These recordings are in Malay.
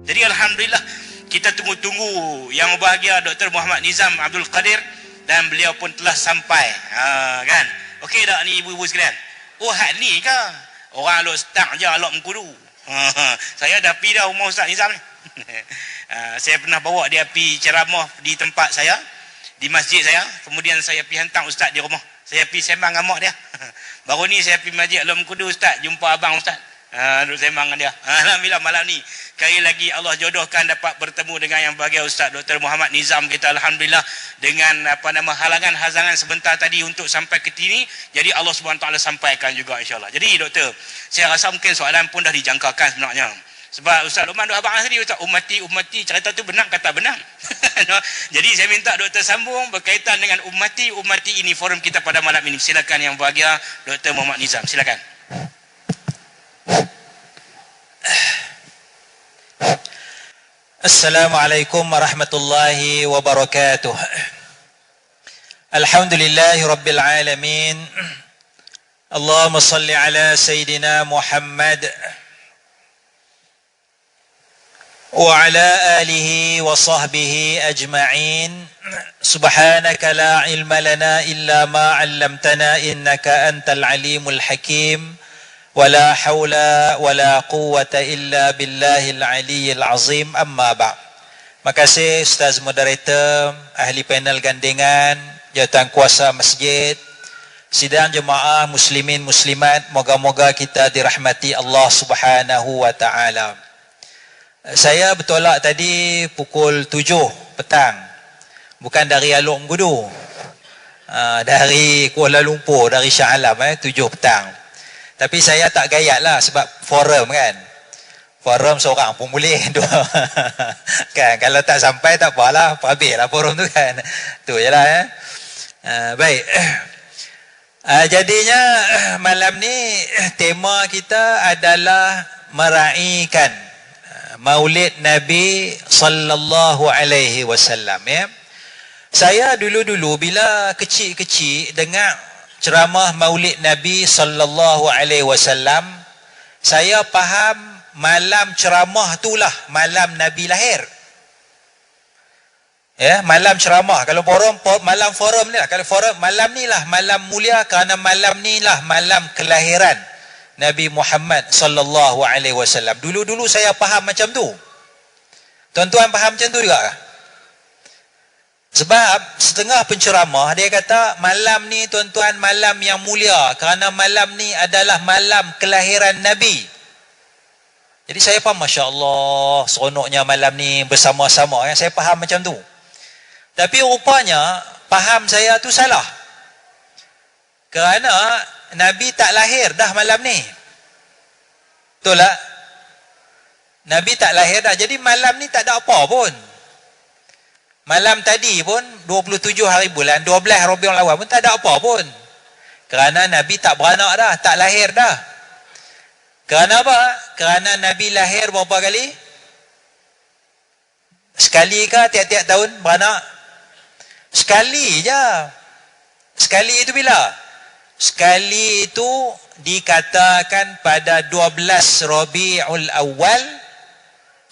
Jadi alhamdulillah, kita tunggu-tunggu yang berbahagia Dr. Muhammad Nizam Abdul Qadir, dan beliau pun telah sampai. Kan? Okey tak ni ibu-ibu sekalian? Oh, hak ni ke? Orang alok stang je, alok mengkudu. Saya dah pergi dah rumah Ustaz Nizam ni. Saya pernah bawa dia pergi ceramah di tempat saya, di masjid saya. Kemudian saya pergi hantar Ustaz di rumah. Saya pergi sembang dengan mak dia. Baru ni saya pergi masjid alok mengkudu, Ustaz, jumpa abang Ustaz. Duduk sembang dengan dia. Alhamdulillah malam ni sekali lagi Allah jodohkan dapat bertemu dengan yang bahagia Ustaz Dr. Muhammad Nizam kita, alhamdulillah, dengan halangan-halangan sebentar tadi untuk sampai ke sini. Jadi Allah Subhanahu Wa Taala sampaikan juga insya-Allah. Jadi doktor, saya rasa mungkin soalan pun dah dijangkakan sebenarnya. Sebab Ustaz Luqman dah abang tadi, Ustaz, ummati cerita tu benar kata benar. Jadi saya minta doktor sambung berkaitan dengan ummati ini forum kita pada malam ini. Silakan yang bahagia Dr. Muhammad Nizam, silakan. Assalamualaikum warahmatullahi wabarakatuh. Alhamdulillahi rabbil alamin. Allahumma salli ala Sayyidina Muhammad wa ala alihi wa sahbihi ajma'in. Subhanaka la ilma lana illa ma 'allamtana innaka antal alimul hakim. Wala haula wala quwwata illa billahil aliyyil azim, amma ba'd. Makasih Ustaz Moderator, ahli panel gandengan, jawatan kuasa masjid, sidang jemaah muslimin muslimat, moga-moga kita dirahmati Allah Subhanahu wa taala. Saya bertolak tadi pukul 7 petang. Bukan dari Alok Mengkudu. Dari Kuala Lumpur, dari Shah Alam 7 petang. Tapi saya tak gayat lah sebab forum kan. Forum seorang pun boleh. Kan, kalau tak sampai tak apalah, habis lah forum tu kan. Tu je lah. Baik. Jadinya malam ni tema kita adalah meraihkan Maulid Nabi sallallahu alaihi wasallam ya. Saya dulu-dulu bila kecil-kecil dengar ceramah Maulid Nabi sallallahu alaihi wasallam, saya faham malam ceramah itulah malam Nabi lahir. Ya, malam ceramah. Kalau forum, malam forum ni lah. Kalau forum, malam ni lah malam mulia kerana malam ni lah malam kelahiran Nabi Muhammad sallallahu alaihi wasallam. Dulu-dulu saya faham macam tu. Tuan-tuan faham macam tu juga kah? Sebab setengah penceramah dia kata malam ni tuan-tuan malam yang mulia kerana malam ni adalah malam kelahiran Nabi. Jadi saya faham, Masya Allah, seronoknya malam ni bersama-sama. Saya faham macam tu. Tapi rupanya faham saya tu salah. Kerana Nabi tak lahir dah malam ni. Betul tak? Nabi tak lahir dah. Jadi malam ni tak ada apa pun. Malam tadi pun 27 hari bulan 12 Rabiul Awal pun tak ada apa pun. Kerana Nabi tak beranak dah, tak lahir dah. Kerana apa? Kerana Nabi lahir berapa kali? Sekali ke tiap-tiap tahun beranak? Sekali je. Sekali itu bila? Sekali itu dikatakan pada 12 Rabiul Awal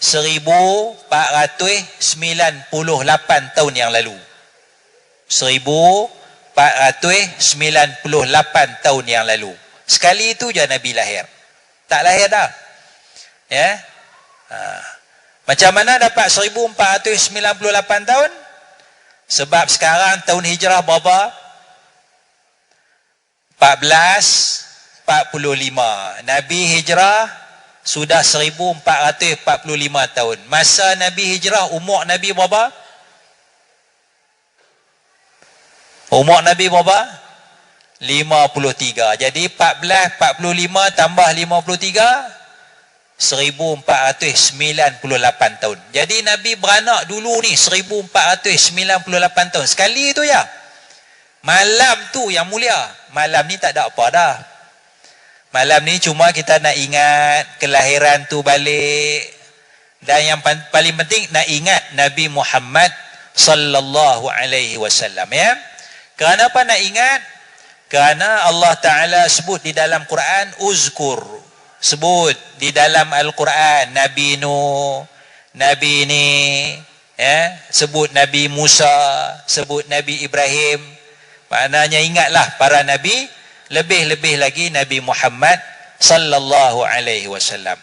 1498 tahun yang lalu. 1498 tahun yang lalu. Sekali itu je Nabi lahir. Tak lahir dah. Ya. Macam mana dapat 1498 tahun? Sebab sekarang tahun hijrah berapa? 1445. Nabi hijrah sudah 1445 tahun. Masa Nabi hijrah, umur Nabi berapa? Umur Nabi berapa? 53. Jadi 1445 tambah 53, 1498 tahun. Jadi Nabi beranak dulu ni 1498 tahun. Sekali itu ya. Malam tu yang mulia. Malam ni tak ada apa dah. Malam ni cuma kita nak ingat kelahiran tu balik. Dan yang paling penting nak ingat Nabi Muhammad sallallahu alaihi wasallam ya. Kerana apa nak ingat? Kerana Allah Ta'ala sebut di dalam Quran, uzkur. Sebut di dalam Al-Quran Nabi Nuh, Nabi ni, sebut Nabi Musa, sebut Nabi Ibrahim. Maknanya ingatlah para Nabi, lebih-lebih lagi Nabi Muhammad sallallahu alaihi wasallam.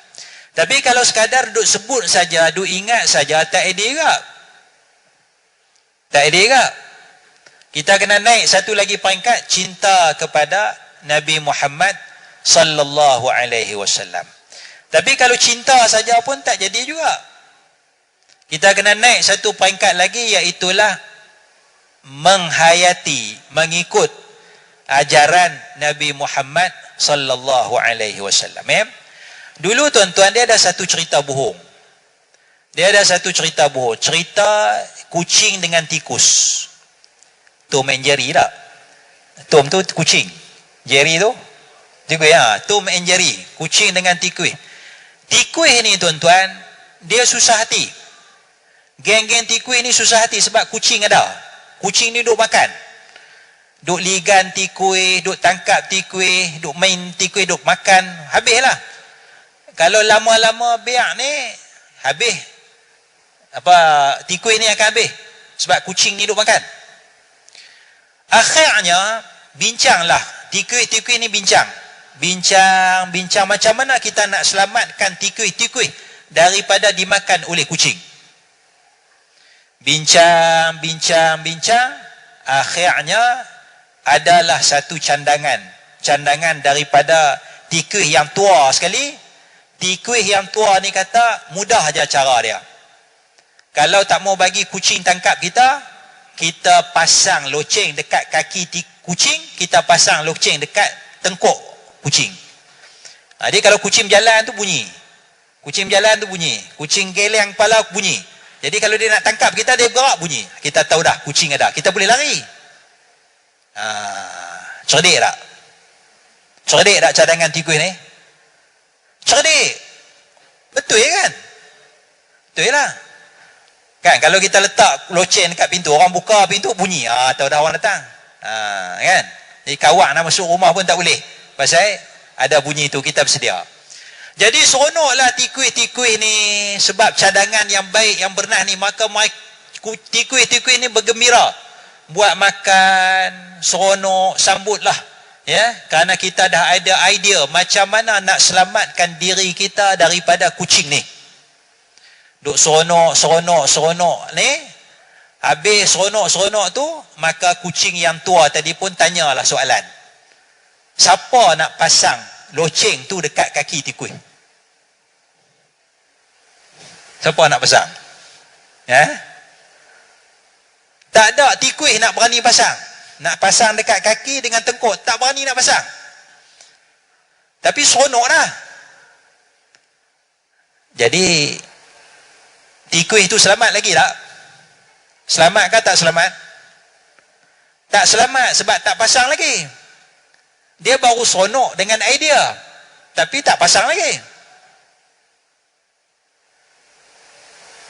Tapi kalau sekadar duk sebut saja, duk ingat saja, tak ada juga. Tak ada juga. Kita kena naik satu lagi peringkat, cinta kepada Nabi Muhammad sallallahu alaihi wasallam. Tapi kalau cinta saja pun tak jadi juga. Kita kena naik satu peringkat lagi, iaitulah menghayati, mengikut ajaran Nabi Muhammad sallallahu alaihi wasallam. Dulu tuan-tuan, dia ada satu cerita bohong. Cerita kucing dengan tikus. Tom and Jerry tak? Tom tu kucing, Jerry tu tikus. Tom and Jerry, kucing dengan tikus. Tikus ni tuan-tuan, dia susah hati. Geng-geng tikus ni susah hati sebab kucing ada. Kucing ni duk makan, duk ligan tikus, duk tangkap tikus, duk main tikus, duk makan. Habislah. Kalau lama-lama biak ni, habis. Tikus ni akan habis sebab kucing ni duk makan. Akhirnya bincanglah tikus-tikus ni, bincang macam mana kita nak selamatkan tikus-tikus daripada dimakan oleh kucing. Bincang. Akhirnya adalah satu candangan daripada tikus yang tua sekali. Tikus yang tua ni kata, mudah aja cara dia. Kalau tak mau bagi kucing tangkap kita, kita pasang loceng dekat kaki kucing, kita pasang loceng dekat tengkuk kucing. Jadi kalau kucing berjalan tu bunyi. Kucing geleng kepala bunyi. Jadi kalau dia nak tangkap kita, dia bergerak bunyi. Kita tahu dah kucing ada. Kita boleh lari. Cerdik tak? Cerdik tak cadangan tikus ni? Cerdik. Betul kan? Betul lah. Kan kalau kita letak loceng dekat pintu, orang buka pintu bunyi. Tahu dah orang datang. Kan? Jadi kawan nak masuk rumah pun tak boleh. Pasal ada bunyi tu, kita bersedia. Jadi seronoklah tikus-tikus ni sebab cadangan yang baik, yang bernah ni. Maka tikus-tikus ni bergembira, buat makan, seronok, sambutlah. Kerana kita dah ada idea macam mana nak selamatkan diri kita daripada kucing ni. Duk seronok ni. Habis seronok tu, maka kucing yang tua tadi pun tanyalah soalan. Siapa nak pasang loceng tu dekat kaki tikus? Siapa nak pasang? Tak ada tikus nak berani pasang. Nak pasang dekat kaki dengan tengkuk, tak berani nak pasang. Tapi seronok dah. Jadi tikus itu selamat lagi tak? Selamat ke tak selamat? Tak selamat sebab tak pasang lagi. Dia baru seronok dengan idea, tapi tak pasang lagi.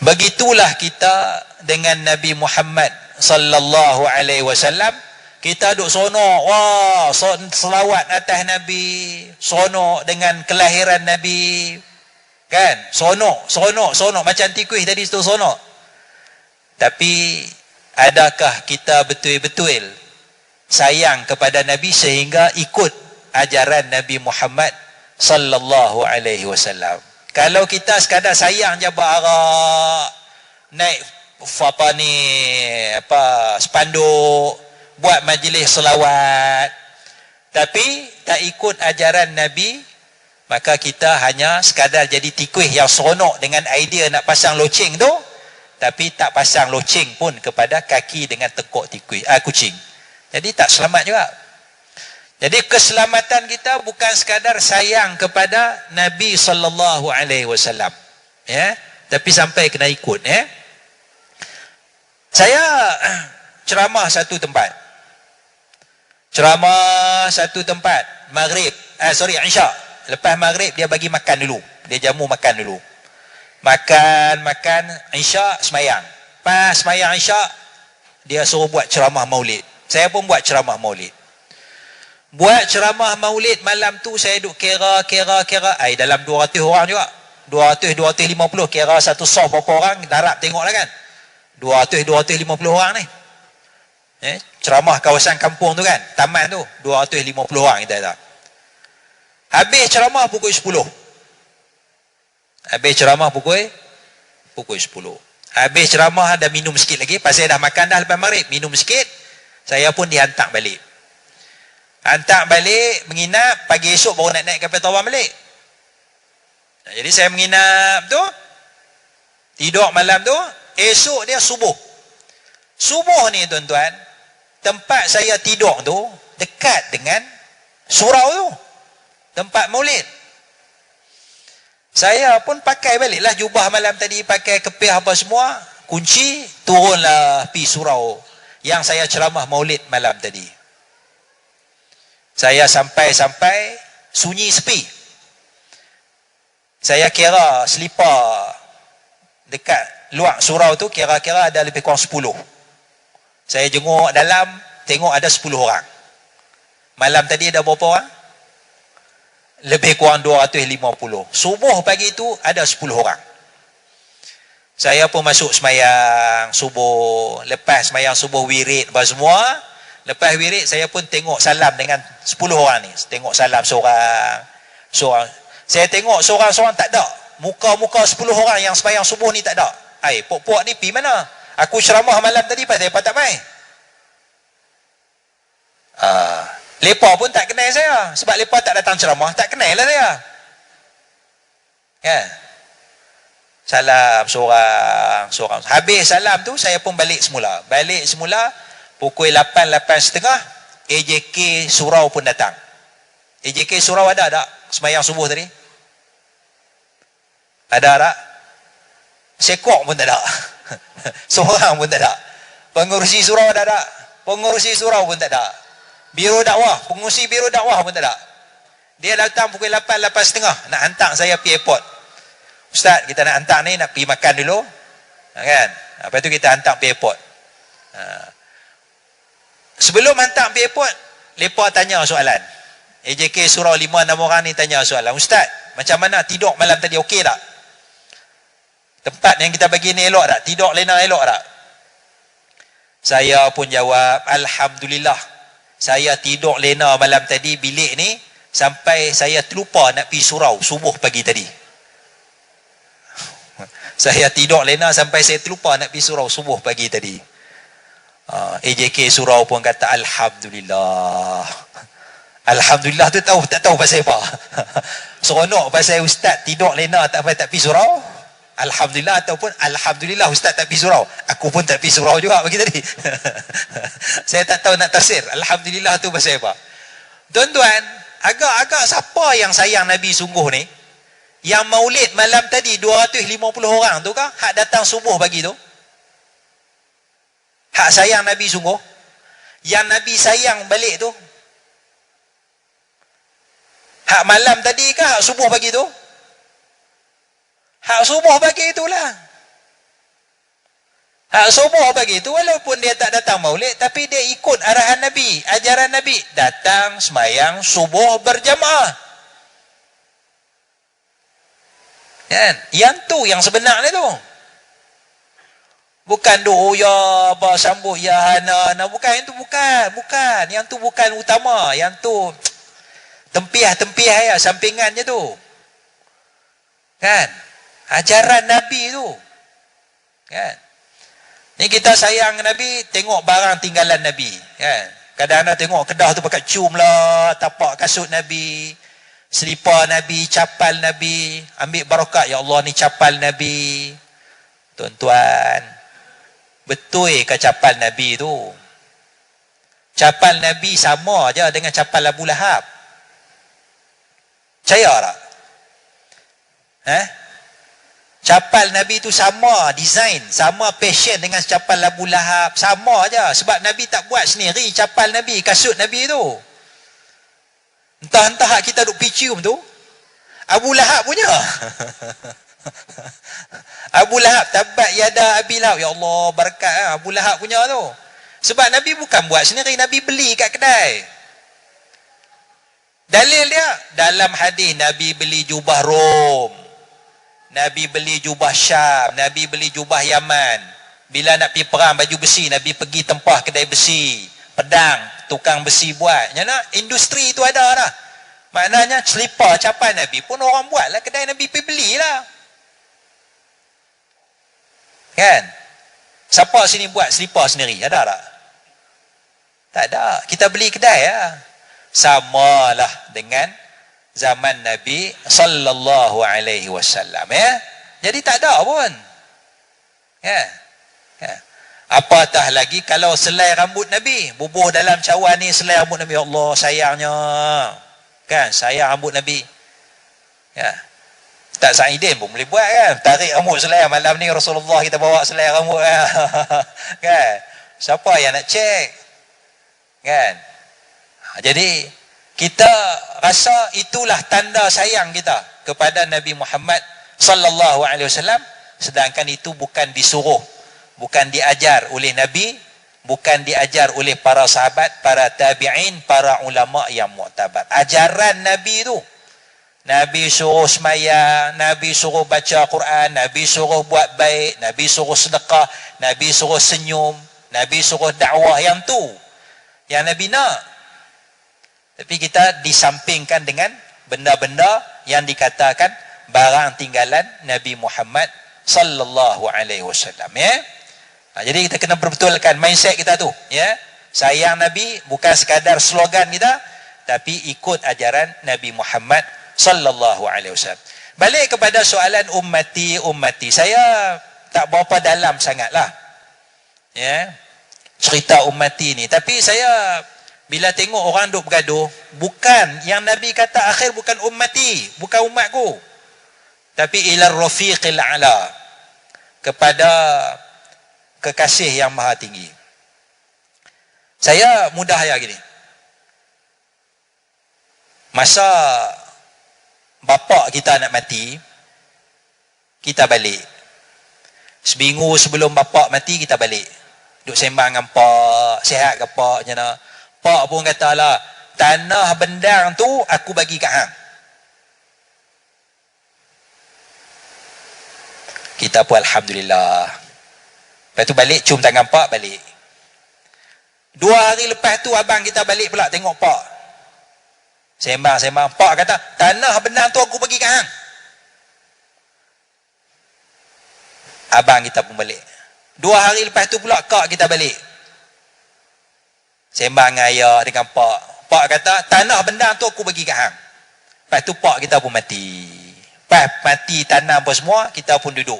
Begitulah kita dengan Nabi Muhammad sallallahu alaihi wasallam. Kita duk seronok, wah, selawat atas Nabi, seronok dengan kelahiran Nabi. Kan? Seronok macam tikus tadi tu seronok. Tapi adakah kita betul-betul sayang kepada Nabi sehingga ikut ajaran Nabi Muhammad sallallahu alaihi wasallam? Kalau kita sekadar sayang je berak, naik spanduk, buat majlis selawat, tapi tak ikut ajaran Nabi, maka kita hanya sekadar jadi tikus yang seronok dengan idea nak pasang loceng tu, tapi tak pasang loceng pun kepada kaki dengan tengkuk kucing. Jadi tak selamat juga. Jadi keselamatan kita bukan sekadar sayang kepada Nabi sallallahu alaihi wasallam, tapi sampai kena ikut. Saya ceramah satu tempat maghrib, Isyak. Lepas maghrib dia bagi makan dulu. Dia jamu makan dulu. Makan Isyak, semayang. Pas semayang Isyak, dia suruh buat ceramah maulid. Saya pun buat ceramah maulid. Buat ceramah maulid malam tu saya duk kira. Dalam 200 orang juga. 250 kira satu soft berapa orang, darab tengok lah kan. 250 orang ni. Ceramah kawasan kampung tu kan, taman tu 250 orang kita tak. Habis ceramah pukul 10. Habis ceramah pukul 10. Habis ceramah dah minum sikit lagi, pasal dah makan dah lepas maghrib, minum sikit. Saya pun dihantar balik. Hantar balik, menginap, pagi esok baru nak naik kapal tawar balik. Jadi saya menginap tu, tidur malam tu, esok dia subuh. Subuh ni tuan-tuan, tempat saya tidur tu dekat dengan surau tu, tempat maulid. Saya pun pakai baliklah jubah malam tadi, pakai kepih apa semua, kunci, turunlah pi surau yang saya ceramah maulid malam tadi. Saya sampai sunyi sepi. Saya kira selipar dekat luar surau tu kira-kira ada lebih kurang 10. Saya jenguk dalam, tengok ada 10 orang. Malam tadi ada berapa orang? Lebih kurang 250. Subuh pagi tu ada 10 orang. Saya pun masuk semayang subuh. Lepas semayang subuh wirid apa semua. Lepas wirid saya pun tengok salam dengan 10 orang ni. Tengok salam seorang. Saya tengok seorang-seorang tak ada. Muka-muka 10 orang yang semayang subuh ni tak ada. Pok-pok ni pi mana? Aku ceramah malam tadi pasal apa tak main? Lepa pun tak kenal saya. Sebab lepa tak datang ceramah, tak kenal lah saya. Kan? Salam seorang. Habis salam tu, saya pun balik semula. Pukul 8, 8.30, AJK surau pun datang. AJK surau ada tak? Semayang subuh tadi? Ada tak? Sekok pun tak ada. Seorang pun tak ada. Pengurusi surau ada tak? Pengurusi surau pun tak ada. Biro dakwah, pengurusi biro dakwah pun tak ada. Dia datang pukul 8, 8.30 nak hantar saya pergi airport. Ustaz, kita nak hantar ni, nak pergi makan dulu. Kan? Lepas tu kita hantar pergi airport. Sebelum hantar pergi airport, mereka tanya soalan. AJK surau 5-6 orang ni tanya soalan. Ustaz, macam mana tidur malam tadi, okey tak? Tempat yang kita bagi ni elok tak? Tidur lena elok tak? Saya pun jawab, Alhamdulillah. Saya tidur lena malam tadi bilik ni sampai saya terlupa nak pergi surau subuh pagi tadi. Saya tidur lena sampai saya terlupa nak pergi surau subuh pagi tadi. AJK surau pun kata Alhamdulillah. Alhamdulillah tu tak tahu pasal apa. Seronok pasal ustaz tidur lena tak pergi surau. Alhamdulillah ataupun Alhamdulillah ustaz tak pergi surau. Aku pun tak pergi surau juga pagi tadi. Saya tak tahu nak tafsir. Alhamdulillah tu pasal apa. Tuan-tuan, agak-agak siapa yang sayang Nabi sungguh ni? Yang maulid malam tadi 250 orang tu kah? Hak datang subuh pagi tu? Hak sayang Nabi sungguh? Yang Nabi sayang balik tu? Hak malam tadi kah? Hak subuh pagi tu? Hak subuh pagi itulah. Hak subuh pagi itu walaupun dia tak datang maulid, tapi dia ikut arahan Nabi, ajaran Nabi. Datang semayang subuh berjamaah. Kan? Yang tu yang sebenarnya tu. Bukan doa ya apa sambut ya hana, bukan itu, bukan. Yang tu bukan utama, yang tu tempiah ya sampingannya tu. Kan? Ajaran Nabi tu. Kan? Ni kita sayang Nabi, tengok barang tinggalan Nabi. Kan? Kadang-kadang tengok kedah tu pakai cium lah, tapak kasut Nabi, selipar Nabi, capal Nabi, ambil barakat, ya Allah ni capal Nabi. Tuan-tuan, betul ke capal Nabi tu? Capal Nabi sama aja dengan capal Abu Lahab. Percaya tak? Capal Nabi tu sama design, sama passion dengan capal Abu Lahab, sama aja. Sebab Nabi tak buat sendiri capal Nabi, kasut Nabi tu. Entah-entah kita duk picium tu, Abu Lahab punya. Abu Lahab, tabat yada Abi Lahab, ya Allah berkat Abu Lahab punya tu. Sebab Nabi bukan buat sendiri, Nabi beli kat kedai. Dalil dia dalam hadis, Nabi beli jubah Rom. Nabi beli jubah Syam, Nabi beli jubah Yaman. Bila nak pergi perang baju besi, Nabi pergi tempah kedai besi, pedang, tukang besi buat. Nyana industri itu ada dah. Maknanya selipar capai Nabi pun orang buat lah, kedai Nabi pergi belilah. Kan? Siapa sini buat selipar sendiri? Ada tak? Tak ada. Kita beli kedai lah. Samalah dengan zaman Nabi sallallahu alaihi wasallam, ya. Jadi tak ada pun. Ya. Ya. Apatah lagi kalau selai rambut Nabi, bubuh dalam cawan ni selai rambut Nabi, Allah sayangnya. Kan, sayang rambut Nabi. Ya. Tak Saidin pun boleh buat kan, tarik rambut selai malam ni Rasulullah kita bawa selai rambut kan. Siapa yang nak cek? Kan? Jadi kita rasa itulah tanda sayang kita kepada Nabi Muhammad sallallahu alaihi wasallam, sedangkan itu bukan disuruh, bukan diajar oleh Nabi, bukan diajar oleh para sahabat, para tabi'in, para ulama yang muktabar. Ajaran Nabi itu, Nabi suruh sembahyang, Nabi suruh baca Quran, Nabi suruh buat baik, Nabi suruh sedekah, Nabi suruh senyum, Nabi suruh dakwah, yang tu yang Nabi nak. Tapi kita disampingkan dengan benda-benda yang dikatakan barang tinggalan Nabi Muhammad sallallahu alaihi wasallam, ya. Jadi kita kena perbetulkan mindset kita tu, ya. Sayang Nabi bukan sekadar slogan kita, tapi ikut ajaran Nabi Muhammad sallallahu alaihi wasallam. Balik kepada soalan ummati, saya tak berapa dalam sangatlah, ya, cerita ummati ni. Tapi saya bila tengok orang duk bergaduh, bukan yang Nabi kata akhir, bukan ummati, bukan umatku, tapi ila rafiqil a'la, kepada kekasih yang maha tinggi. Saya mudah ya gini. Masa bapak kita nak mati, kita balik. Seminggu sebelum bapak mati kita balik. Duk sembang dengan pak, sihat ke pak, macam mana. Pak pun katalah, tanah bendang tu aku bagi kat hang. Kita pun alhamdulillah. Lepas tu balik, cium tangan pak, balik. 2 hari lepas tu abang kita balik pula tengok pak. Sembang-sembang, pak kata, tanah bendang tu aku bagi kat hang. Abang kita pun balik. 2 hari lepas tu pula kak kita balik. Sembang dengan ayah dengan pak. Pak kata, tanah bendang tu aku bagi kat hang. Lepas tu pak kita pun mati. Lepas mati tanah apa semua, kita pun duduk.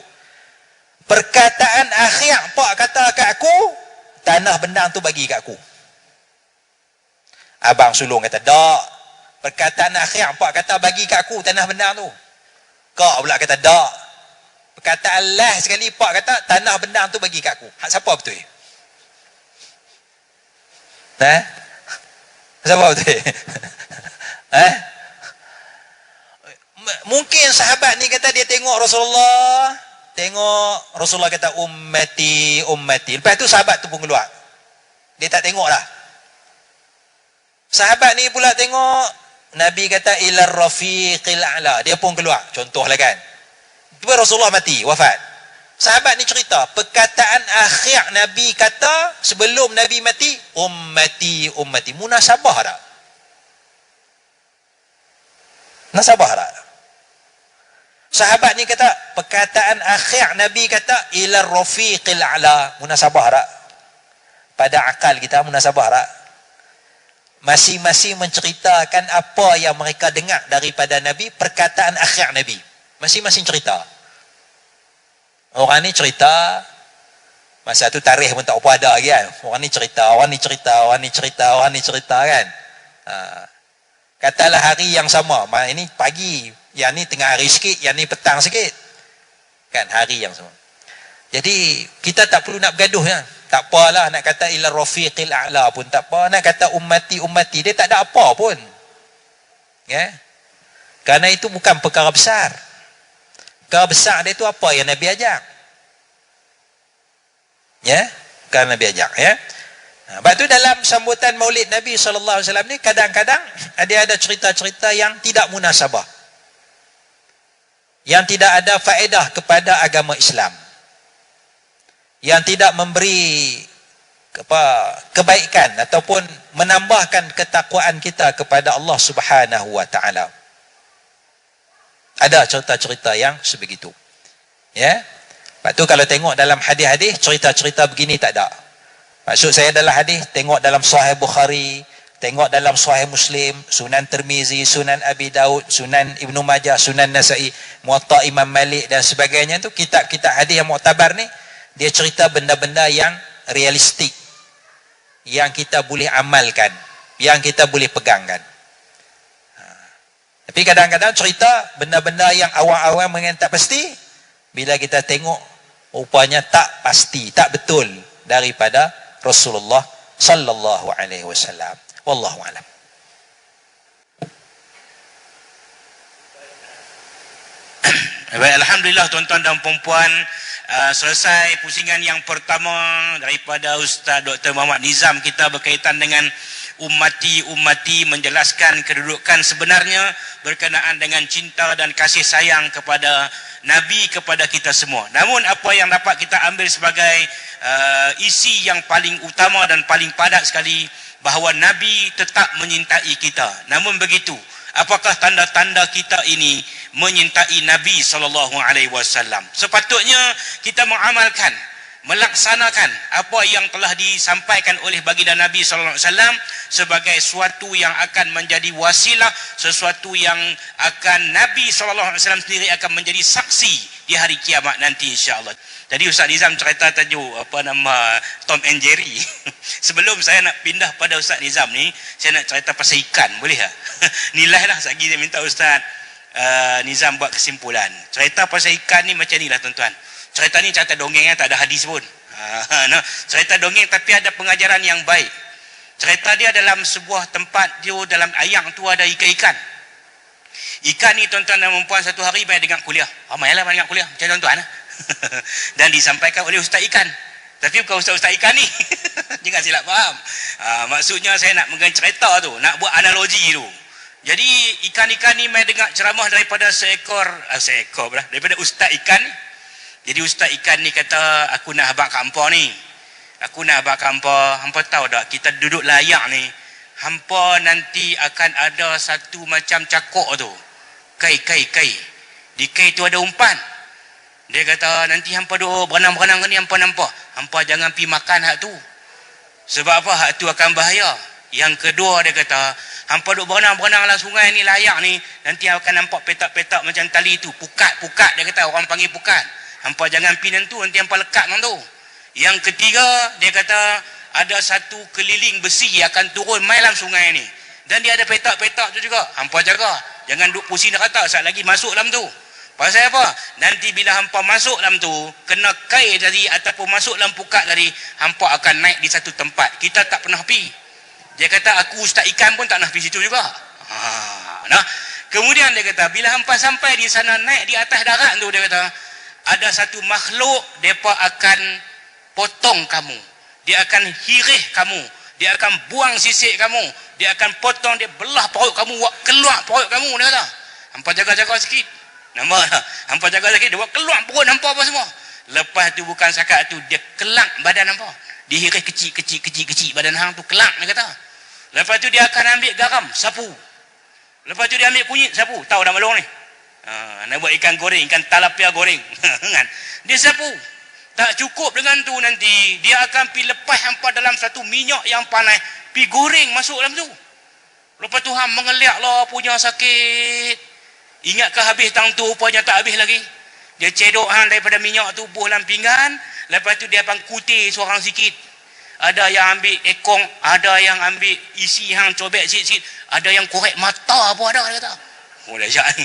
Perkataan akhir pak kata kat aku, tanah bendang tu bagi kat aku. Abang sulung kata, tak. Perkataan akhir pak kata bagi kat aku tanah bendang tu. Kak pula kata, tak. Perkataan last sekali pak kata, tanah bendang tu bagi kat aku. Hak siapa betul? Siapa betul? Mungkin sahabat ni kata dia tengok Rasulullah kata ummati. Lepas tu sahabat tu pun keluar. Dia tak tengok dah. Sahabat ni pula tengok Nabi kata ila rafiqil a'la. Dia pun keluar. Contohlah kan. Tiba Rasulullah mati, wafat. Sahabat ni cerita, perkataan akhir Nabi kata sebelum Nabi mati, ummati. Munasabah tak? Munasabah tak? Sahabat ni kata, perkataan akhir Nabi kata, ila rafiqil a'la. Munasabah tak? Pada akal kita, munasabah tak? Masing-masing menceritakan apa yang mereka dengar daripada Nabi, perkataan akhir Nabi. Masing-masing cerita. Orang ni cerita, masa tu tarikh pun tak apa ada lagi kan. Orang ni cerita kan. Katalah hari yang sama. Ini pagi, yang ni tengah hari sikit, yang ni petang sikit. Kan, hari yang sama. Jadi, kita tak perlu nak bergaduh kan. Tak apalah nak kata ila rafiqil a'la pun tak apa. Nak kata ummati. Dia tak ada apa pun. Ya. Kerana itu bukan perkara besar. Perkara besar dia itu apa yang Nabi ajak. Ya, kan Nabi ajak, ya. Sebab tu dalam sambutan Maulid Nabi sallallahu alaihi wasallam ni kadang-kadang ada cerita-cerita yang tidak munasabah. yang tidak ada faedah kepada agama Islam, yang tidak memberi kebaikan ataupun menambahkan ketakwaan kita kepada Allah Subhanahu wa taala. Ada cerita-cerita yang sebegitu. Ya. Lepas tu kalau tengok dalam hadis-hadis, cerita-cerita begini tak ada. Maksud saya dalam hadis, tengok dalam Sahih Bukhari, tengok dalam Sahih Muslim, Sunan Tirmizi, Sunan Abi Daud, Sunan Ibnu Majah, Sunan Nasa'i, Muwatta Imam Malik dan sebagainya tu, kitab-kitab hadis yang muktabar ni, dia cerita benda-benda yang realistik, yang kita boleh amalkan, yang kita boleh pegangkan. Tapi kadang-kadang cerita benda-benda yang awam-awam yang tak pasti, bila kita tengok rupanya tak pasti, tak betul daripada Rasulullah sallallahu alaihi wasallam. Wallahu a'lam. Baik, alhamdulillah tuan-tuan dan puan-puan, selesai pusingan yang pertama daripada Ustaz Dr. Muhammad Nizam kita berkaitan dengan ummati menjelaskan kedudukan sebenarnya berkenaan dengan cinta dan kasih sayang kepada Nabi kepada kita semua. Namun apa yang dapat kita ambil sebagai isi yang paling utama dan paling padat sekali, bahawa Nabi tetap menyintai kita. Namun begitu, apakah tanda-tanda kita ini menyintai Nabi SAW? Sepatutnya kita mengamalkan, melaksanakan apa yang telah disampaikan oleh baginda Nabi SAW sebagai suatu yang akan menjadi wasilah, sesuatu yang akan Nabi SAW sendiri akan menjadi saksi di hari kiamat nanti, insya-Allah. Tadi Ustaz Nizam cerita tajuk Tom and Jerry. Sebelum saya nak pindah pada Ustaz Nizam ni, saya nak cerita pasal ikan, boleh tak? Nilai lah, sekali saya minta Ustaz Nizam buat kesimpulan. Cerita pasal ikan ni macam ni lah tuan-tuan. Cerita ni cerita dongeng, tak ada hadis pun. Cerita dongeng tapi ada pengajaran yang baik. Cerita dia dalam sebuah tempat, dia dalam ayang tu ada ikan-ikan. Ikan ni tuan-tuan dan puan, satu hari banyak dengar kuliah. Ramailah banyak kuliah macam tuan-tuan. Dan disampaikan oleh Ustaz Ikan. Tapi bukan Ustaz Ikan ni. Jangan silap faham. Maksudnya saya nak mengganti cerita tu, nak buat analogi tu. Jadi ikan-ikan ni mai dengar ceramah daripada seekor daripada Ustaz Ikan ni. Jadi Ustaz Ikan ni kata, aku nak habaq kat hampa ni. Aku nak habaq kat hampa. Hampa tahu tak, kita duduk layak ni, hampa nanti akan ada satu macam cakok tu. Kai. Di kai tu ada umpan. Dia kata, nanti hampa duk berenang-berenang ni, hampa nampak. Hampa jangan pi makan hak tu. Sebab apa? Hak tu akan bahaya. Yang kedua dia kata, hampa duk berenang-berenang dalam sungai ni, layak ni, nanti akan nampak petak-petak macam tali tu. Pukat. Dia kata, orang panggil pukat. Hampa jangan pi nentu, nanti hampa lekat nang tu. Yang ketiga, dia kata, ada satu keliling besi akan turun mai dalam sungai ni. Dan dia ada petak-petak tu juga. Hampa jaga. Jangan duk pusing rata saat lagi masuk dalam tu. Pasal apa? Nanti bila hampa masuk dalam tu, kena kai tadi ataupun masuk dalam pukat tadi, hampa akan naik di satu tempat. Kita tak pernah pi. Dia kata, aku Ustaz Ikan pun tak pernah pi situ juga. Kemudian dia kata, bila hampa sampai di sana, naik di atas darat tu, dia kata, ada satu makhluk, mereka akan potong kamu. Dia akan hirih kamu. Dia akan buang sisik kamu. Dia akan potong, dia belah perut kamu, keluar perut kamu, dia kata. Hampa jaga-jaga sikit. Nampak tak? Hampa jaga sikit, dia buat keluar perut hampa apa semua. Lepas tu bukan sakat tu, dia kelak badan hampa. Dia hirih kecil badan hang tu, kelak dia kata. Lepas tu dia akan ambil garam, sapu. Lepas tu dia ambil kunyit, sapu. Tahu dah malung ni? Nak buat ikan goreng, ikan talapia goreng. Dia sapu. Tak cukup dengan tu, nanti dia akan pi lepas hampa dalam satu minyak yang panas, pi goreng masuk dalam tu. Lepas tu hang mengeliak lah, punya sakit. Ingatkah habis tang tu, rupanya tak habis lagi. Dia cedok hang daripada minyak tu, buh dalam pinggan. Lepas tu dia akan kutih seorang sikit. Ada yang ambil ekong, ada yang ambil isi hang cobek sikit-sikit, ada yang korek mata apa ada, dia kata. Oh dahsyat ni.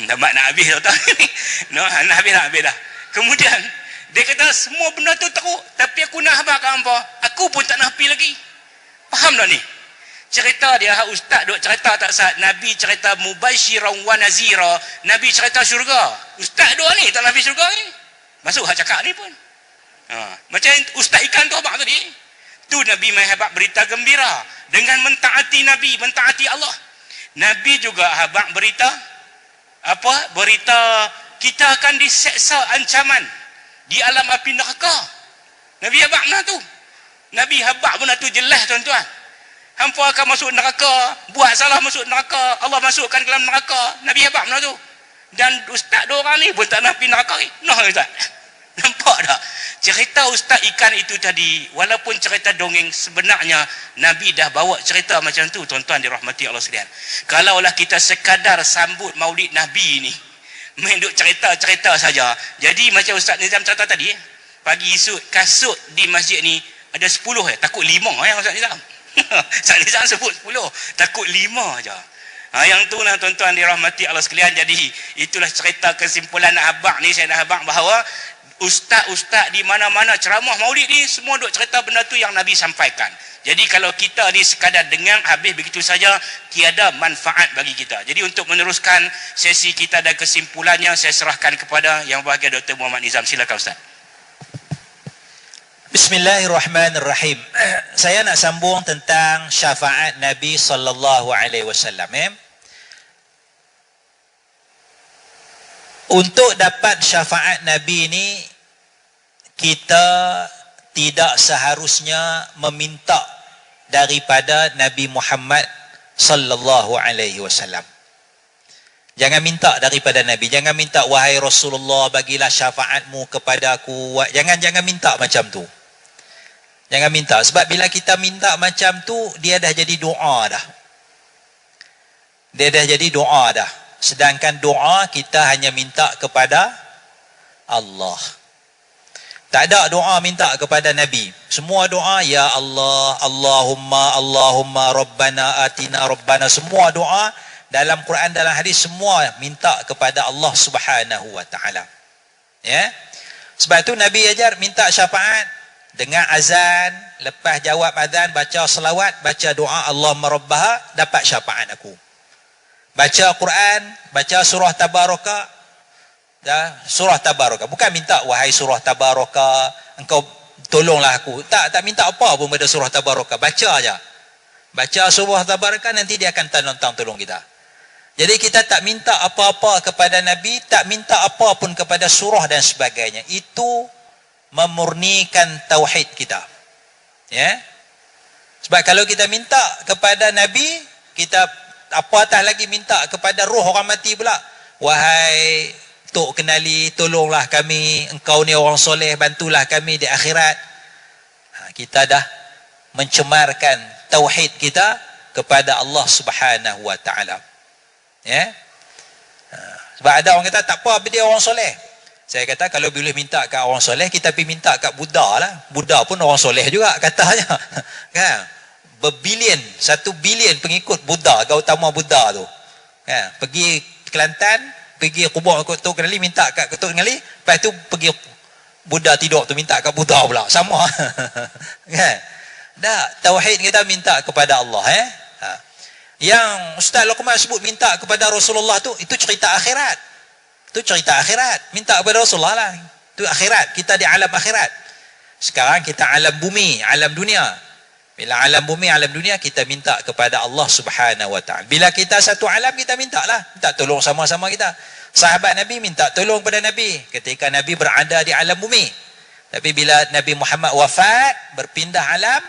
Nak habis dah ni. Nak habis dah. Kemudian dia kata, semua benda tu teruk, tapi aku nak habaq kat hampa. Aku pun tak nak pi lagi. Faham tak ni? Cerita dia, Ustaz duk cerita tak saat Nabi cerita mubasyiran wa nazira, Nabi cerita syurga. Ustaz duk ni tak Nabi syurga ni. Masuk hak cakap ni pun. Macam Ustaz Ikan tu abang tadi. Tu Nabi mai habaq berita gembira dengan mentaati Nabi, mentaati Allah. Nabi juga habaq berita apa? Berita kita akan diseksa ancaman di alam api neraka. Nabi habaq benda tu. Nabi habaq benda tu jelas tuan-tuan. Hampa akan masuk neraka, buat salah masuk neraka, Allah masukkan ke dalam neraka. Nabi habaq benda tu. Dan ustaz dua orang ni pun tak nak pergi neraka ni. Nah ustaz. Nampak tak? Cerita ustaz ikan itu tadi, walaupun cerita dongeng, sebenarnya Nabi dah bawa cerita macam tu tuan-tuan dirahmati Allah sekalian. Kalaulah kita sekadar sambut maulid Nabi ni, main duk cerita-cerita saja. Jadi macam Ustaz Nizam cerita tadi, pagi esok kasut di masjid ni ada 10 takut 5 Ustaz Nizam. Ustaz Nizam sebut 10, takut 5 aja. Yang tu lah tuan-tuan dirahmati Allah sekalian. Jadi itulah cerita kesimpulan habaq ni, saya nak habaq bahawa ustaz-ustaz di mana-mana ceramah maulid ni semua duk cerita benda tu yang Nabi sampaikan. Jadi kalau kita ni sekadar dengar habis begitu saja, tiada manfaat bagi kita. Jadi untuk meneruskan sesi kita dan kesimpulannya, saya serahkan kepada Yang Berbahagia Dr. Muhammad Nizam. Silakan Ustaz. Bismillahirrahmanirrahim. Saya nak sambung tentang syafaat Nabi sallallahu alaihi wasallam. Untuk dapat syafaat Nabi ni, kita tidak seharusnya meminta daripada Nabi Muhammad sallallahu alaihi wasallam. Jangan minta daripada Nabi. Jangan minta, wahai Rasulullah, bagilah syafaatmu kepada aku. Jangan minta macam tu. Jangan minta. Sebab bila kita minta macam tu, dia dah jadi doa dah. Dia dah jadi doa dah. Sedangkan doa kita hanya minta kepada Allah. Tak ada doa minta kepada Nabi. Semua doa, ya Allah, Allahumma, Rabbana, Atina, Rabbana. Semua doa dalam Quran, dalam hadis, semua minta kepada Allah Subhanahu wa ta'ala. Ya? Sebab tu Nabi ajar minta syafaat. Dengar azan, lepas jawab azan, baca selawat, baca doa Allahumma Rabbaha, dapat syafaat aku. Baca Quran, baca surah Tabaraka, surah Tabaraka. Bukan minta, wahai surah Tabaraka, engkau tolonglah aku. Tak minta apa pun pada surah Tabaraka. Baca aja. Baca surah Tabaraka, nanti dia akan tolong kita. Jadi kita tak minta apa-apa kepada Nabi, tak minta apa pun kepada surah dan sebagainya. Itu memurnikan tauhid kita. Ya. Sebab kalau kita minta kepada Nabi, kita apatah lagi minta kepada roh orang mati pula. Wahai Tok Kenali, tolonglah kami, engkau ni orang soleh, bantulah kami di akhirat. Kita dah mencemarkan tauhid kita kepada Allah Subhanahu wa ta'ala. Ya. Sebab ada orang kata, tak apa, dia orang soleh. Saya kata, kalau boleh minta kat orang soleh, kita pergi minta kat Buddha lah. Buddha pun orang soleh juga katanya. Kan? Berbilion, 1 bilion pengikut Buddha, Gautama Buddha tu. Kan? Pergi Kelantan, pergi kubur Tok Kenali, minta kat Tok Kenali, lepas tu pergi Buddha tidur tu, minta kat Buddha pula. Sama. Kan? Dah, tauhid kita minta kepada Allah. Yang Ustaz Luqman sebut minta kepada Rasulullah tu, itu cerita akhirat. Itu cerita akhirat. Minta kepada Rasulullah lah. Itu akhirat. Kita di alam akhirat. Sekarang kita alam bumi, alam dunia. Bila alam bumi, alam dunia, kita minta kepada Allah Subhanahu wa ta'ala. Bila kita satu alam, kita minta lah. Minta tolong sama-sama kita. Sahabat Nabi minta tolong kepada Nabi ketika Nabi berada di alam bumi. Tapi bila Nabi Muhammad wafat, berpindah alam,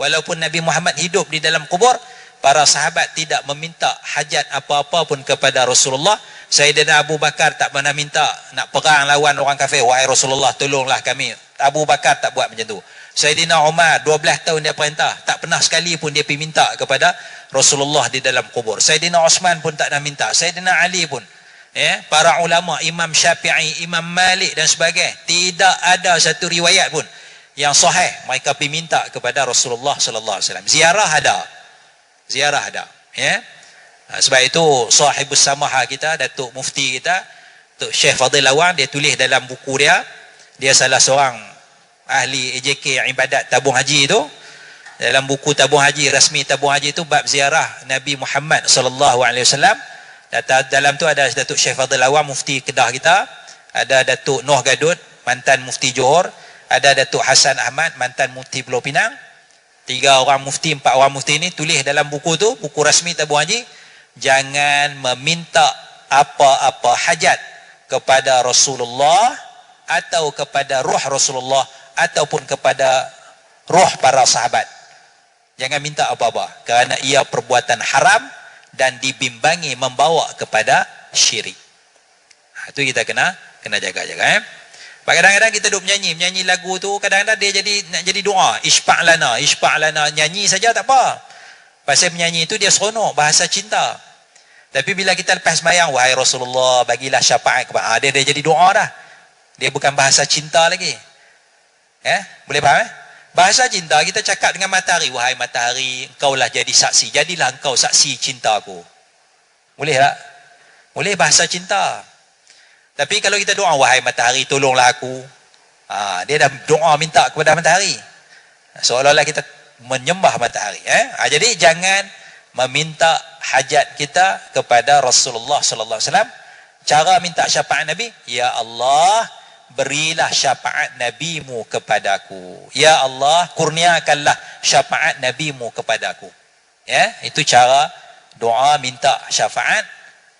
walaupun Nabi Muhammad hidup di dalam kubur, para sahabat tidak meminta hajat apa-apa pun kepada Rasulullah. Sayyidina Abu Bakar tak pernah minta nak perang lawan orang kafir. Wahai Rasulullah, tolonglah kami. Abu Bakar tak buat macam tu. Sayyidina Umar 12 tahun dia perintah, tak pernah sekali pun dia pergi minta kepada Rasulullah di dalam kubur. Sayyidina Osman pun tak nak minta. Sayyidina Ali pun, para ulama, Imam Syafi'i, Imam Malik dan sebagainya, tidak ada satu riwayat pun yang sahih mereka pergi minta kepada Rasulullah sallallahu alaihi wasallam. Ziarah ada. Ya. Sebab itu sahibus samaha kita, Datuk Mufti kita, Datuk Syekh Fadil Lawan, dia tulis dalam buku dia salah seorang ahli AJK ibadat tabung haji tu. Dalam buku tabung haji, rasmi tabung haji tu, bab ziarah Nabi Muhammad sallallahu alaihi wasallam. Dalam tu ada Datuk Syekh Fadil Lawan, Mufti Kedah kita, ada Datuk Noh Gadut, mantan Mufti Johor, ada Datuk Hasan Ahmad, mantan Mufti Pulau Pinang. 3 orang mufti, 4 orang mufti ni tulis dalam buku tu, buku rasmi tabung haji, jangan meminta apa-apa hajat kepada Rasulullah atau kepada ruh Rasulullah ataupun kepada ruh para sahabat. Jangan minta apa-apa kerana ia perbuatan haram dan dibimbangi membawa kepada syirik. Itu kita kena jaga-jaga. Kadang-kadang kita duk menyanyi lagu tu, kadang-kadang dia nak jadi doa, isfa' lana, nyanyi saja tak apa. Pasal menyanyi itu dia seronok, bahasa cinta. Tapi bila kita lepas sembahyang, wahai Rasulullah, bagilah syafaat kepada dia jadi doa dah. Dia bukan bahasa cinta lagi. Boleh faham? Bahasa cinta kita cakap dengan matahari, wahai matahari, engkaulah jadi saksi, jadilah engkau saksi cintaku. Boleh tak? Boleh bahasa cinta. Tapi kalau kita doa, wahai matahari, tolonglah aku. Dia dah doa minta kepada matahari. Seolah-olah kita menyembah matahari. Jadi jangan meminta hajat kita kepada Rasulullah sallallahu alaihi wasallam. Cara minta syafaat Nabi, ya Allah, berilah syafaat Nabimu kepadaku. Ya Allah, kurniakanlah syafaat Nabimu kepadaku. Itu cara doa minta syafaat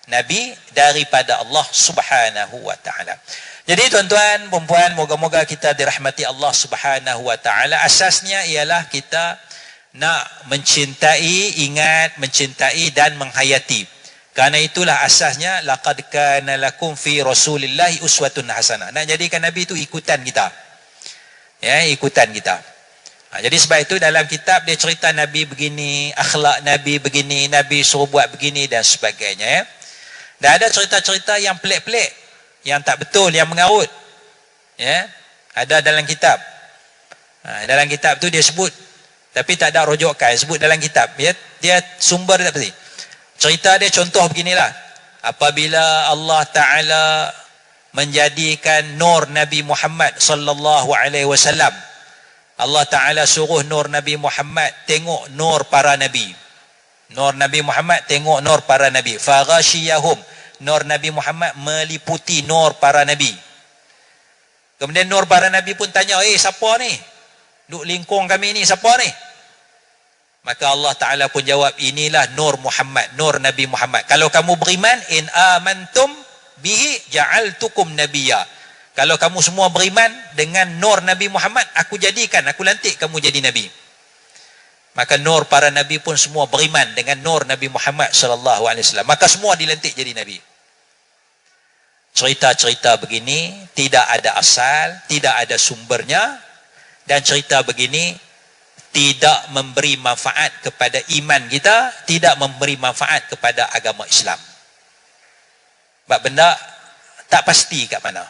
Nabi daripada Allah Subhanahu wa taala. Jadi tuan-tuan, puan-puan, moga-moga kita dirahmati Allah Subhanahu wa taala. Asasnya ialah kita nak mencintai, ingat, mencintai dan menghayati. Karena itulah asasnya laqad kana lakum fi Rasulillahi uswatun hasanah. Nak jadikan Nabi itu ikutan kita. Ikutan kita. Jadi sebab itu dalam kitab dia cerita Nabi begini, akhlak Nabi begini, Nabi suruh buat begini dan sebagainya. Dan ada cerita-cerita yang pelik-pelik, yang tak betul, yang mengarut. Ada dalam kitab. Dalam kitab tu dia sebut, tapi tak ada rujukan, sebut dalam kitab. Dia sumber tak pasti. Cerita dia contoh beginilah. Apabila Allah Ta'ala menjadikan nur Nabi Muhammad sallallahu alaihi wasallam, Allah Ta'ala suruh nur Nabi Muhammad tengok nur para Nabi. Nur Nabi Muhammad tengok nur para Nabi. Faghashiyahum. Nur Nabi Muhammad meliputi nur para Nabi. Kemudian nur para Nabi pun tanya, siapa ni? Duk lingkung kami ni, siapa ni? Maka Allah Ta'ala pun jawab, inilah nur Muhammad, nur Nabi Muhammad. Kalau kamu beriman, in amantum bihi ja'altukum nabiyya. Kalau kamu semua beriman dengan nur Nabi Muhammad, aku lantik kamu jadi Nabi. Maka nur para Nabi pun semua beriman dengan nur Nabi Muhammad sallallahu alaihi wasallam. Maka semua dilantik jadi Nabi. Cerita-cerita begini tidak ada asal, tidak ada sumbernya, dan cerita begini tidak memberi manfaat kepada iman kita, tidak memberi manfaat kepada agama Islam. Sebab benda tak pasti kat mana.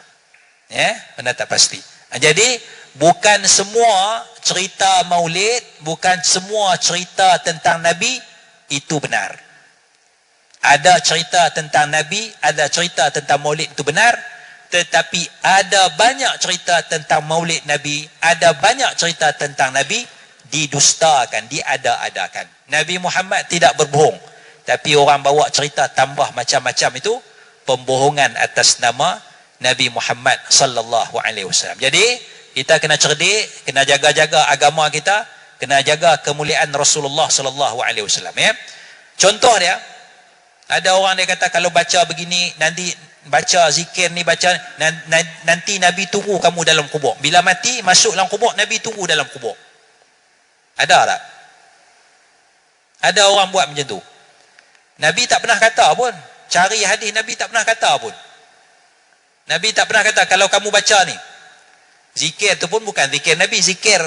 Benda tak pasti. Jadi bukan semua cerita maulid, bukan semua cerita tentang Nabi itu benar. Ada cerita tentang Nabi, ada cerita tentang maulid itu benar, tetapi ada banyak cerita tentang maulid Nabi, ada banyak cerita tentang Nabi didustakan, diada-adakan. Nabi Muhammad tidak berbohong, tapi orang bawa cerita tambah macam-macam, itu pembohongan atas nama Nabi Muhammad sallallahu alaihi wasallam. Jadi kita kena cerdik, kena jaga-jaga agama kita, kena jaga kemuliaan Rasulullah sallallahu alaihi wasallam. Contoh dia, ada orang dia kata kalau baca begini, nanti baca zikir ni, baca nanti Nabi tunggu kamu dalam kubur. Bila mati masuk dalam kubur, Nabi tunggu dalam kubur. Ada tak? Ada orang buat macam tu. Nabi tak pernah kata pun. Cari hadis Nabi tak pernah kata pun. Nabi tak pernah kata kalau kamu baca ni, zikir tu pun bukan zikir Nabi, zikir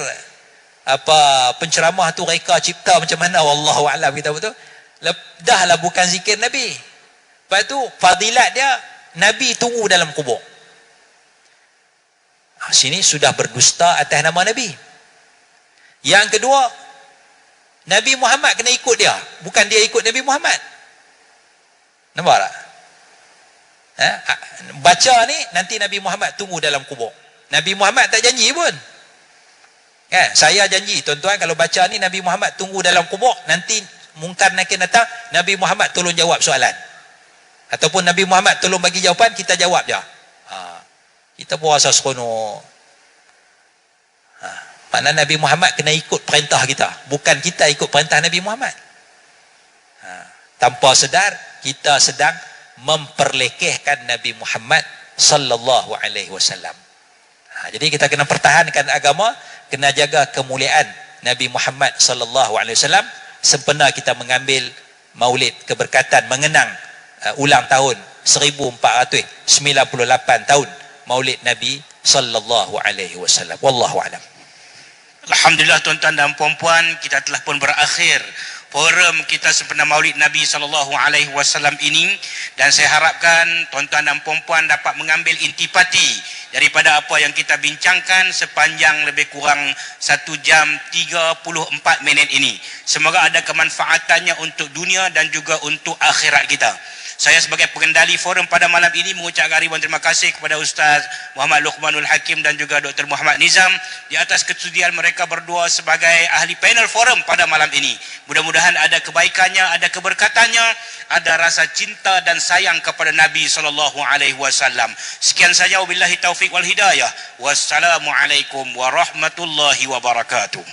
penceramah tu reka cipta macam mana, wallahu a'lam, kita betul. Dahlah bukan zikir Nabi. Lepas tu fadilat dia, Nabi tunggu dalam kubur. Sini sudah berdusta atas nama Nabi. Yang kedua, Nabi Muhammad kena ikut dia, bukan dia ikut Nabi Muhammad. Nampak tak? Baca ni nanti Nabi Muhammad tunggu dalam kubur. Nabi Muhammad tak janji pun. Saya janji tuan-tuan, kalau baca ni Nabi Muhammad tunggu dalam kubur, nanti mungkar nakir datang, Nabi Muhammad tolong jawab soalan. Ataupun Nabi Muhammad tolong bagi jawapan, kita jawab je. Kita pun rasa seronok. Makna Nabi Muhammad kena ikut perintah kita, bukan kita ikut perintah Nabi Muhammad. Tanpa sedar kita sedang memperlekehkan Nabi Muhammad sallallahu alaihi wasallam. Jadi kita kena pertahankan agama, kena jaga kemuliaan Nabi Muhammad sallallahu alaihi wasallam sempena kita mengambil maulid keberkatan mengenang ulang tahun 1498 tahun maulid Nabi sallallahu alaihi wasallam. Wallahu a'lam. Alhamdulillah tuan-tuan dan puan-puan, kita telah pun berakhir forum kita sempena Maulid Nabi sallallahu alaihi wasallam ini, dan saya harapkan tuan-tuan dan puan-puan dapat mengambil intipati daripada apa yang kita bincangkan sepanjang lebih kurang 1 jam 34 minit ini. Semoga ada kemanfaatannya untuk dunia dan juga untuk akhirat kita. Saya sebagai pengendali forum pada malam ini mengucapkan ribuan terima kasih kepada Ustaz Muhammad Luqmanul Hakim dan juga Dr. Muhammad Nizam di atas kesudian mereka berdua sebagai ahli panel forum pada malam ini. Mudah-mudahan ada kebaikannya, ada keberkatannya, ada rasa cinta dan sayang kepada Nabi SAW. Sekian saja, wabillahi taufiq wal hidayah. Wassalamualaikum warahmatullahi wabarakatuh.